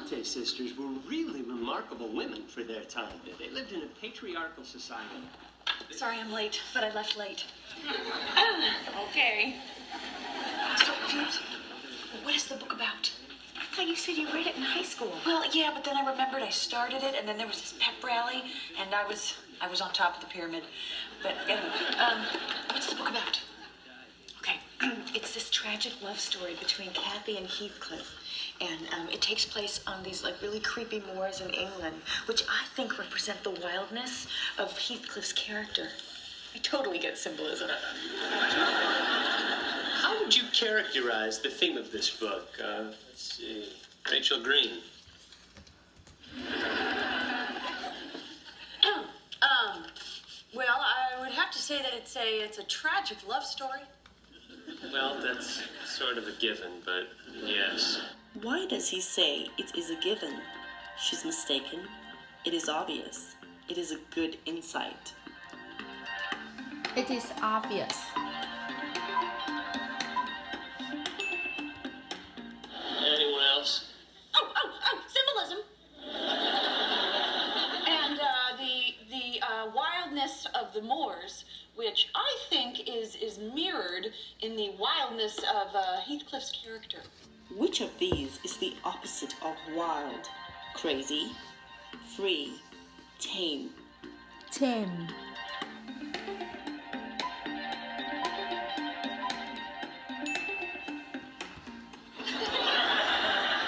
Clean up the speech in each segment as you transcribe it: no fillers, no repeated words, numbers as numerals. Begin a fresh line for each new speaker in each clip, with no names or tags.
Bronte sisters were really remarkable women for their time. They lived in a patriarchal society.
Sorry I'm late, but I left late.
Okay.
So, Phoebes, what is the book about?
I thought you said you read it in high school.
Well, yeah, but then I remembered I started it, and then there was this pep rally, and I was on top of the pyramid. But anyway, what's the book about?
Okay, it's this tragic love story between Kathy and Heathcliff. And it takes place on these like really creepy moors in England, which I think represent the wildness of Heathcliff's character. I totally get symbolism.
How would you characterize the theme of this book? Let's see. Rachel Green.
Well, I would have to say that it's a tragic love story.
Well, that's sort of a given, but yes.
Why does he say it is a given? She's mistaken. It is obvious. It is a good insight.
It is obvious.
Anyone else?
Oh, symbolism. And the wildness of the moors, which I think is mirrored in the wildness of Heathcliff's character.
Which of these is the opposite of wild? Crazy, free, tame.
Tame.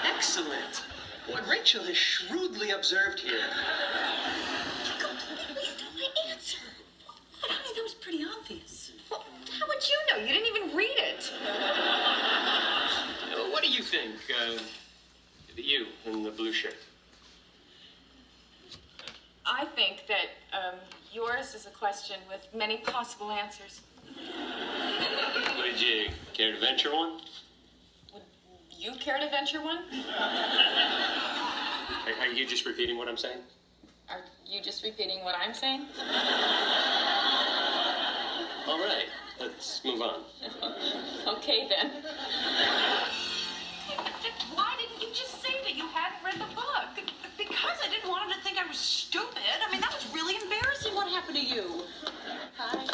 Excellent. What Rachel has shrewdly observed here.
You completely stole my answer. But I mean, that was pretty obvious.
Well, how would you know? You didn't even read it.
What do you think, you in the blue shirt?
I think that yours is a question with many possible answers.
Would you care to venture one?
Would you care to venture one?
Are you just repeating what I'm saying?
Are you just repeating what I'm saying?
All right, let's move on.
Okay, then.
Why didn't you just say that you hadn't read the book? Because I didn't want him to think I was stupid. I mean, that was really embarrassing what happened to you.
Hi.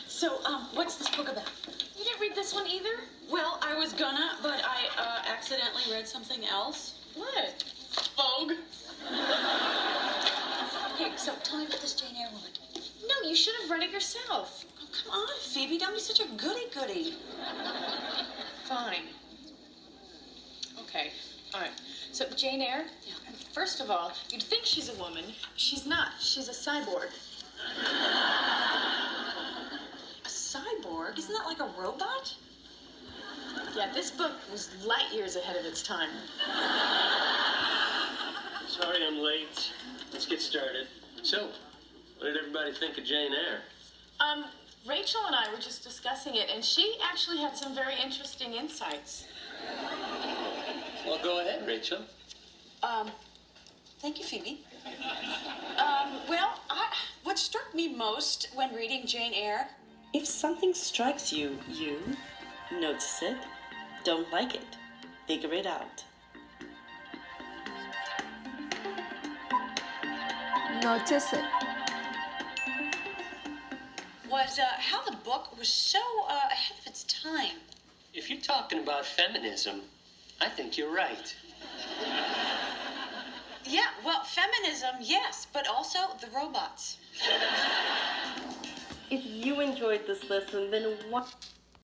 So, what's this book about?
You didn't read this one either?
Well, I was gonna, but I accidentally read something else.
What?
Vogue. Okay, so tell me about this Jane Eyre woman.
No, you should have read it yourself.
Oh, come on, Phoebe, don't be such a goody-goody.
Fine. Okay. All right. So Jane Eyre, first of all, you'd think she's a woman. She's not. She's a cyborg.
A cyborg? Isn't that like a robot?
Yeah, this book was light years ahead of its time.
Sorry I'm late. Let's get started. So, what did everybody think of Jane Eyre?
Rachel and I were just discussing it, and she actually had some very interesting insights.
Well, go ahead, Rachel.
Thank you, Phoebe. What struck me most when reading Jane Eyre.
If something strikes you, notice it, don't like it, figure it out.
Notice it.
Was how the book was so ahead of its time.
If you're talking about feminism, I think you're right.
Yeah, well, feminism, yes, but also the robots.
If you enjoyed this lesson, then what?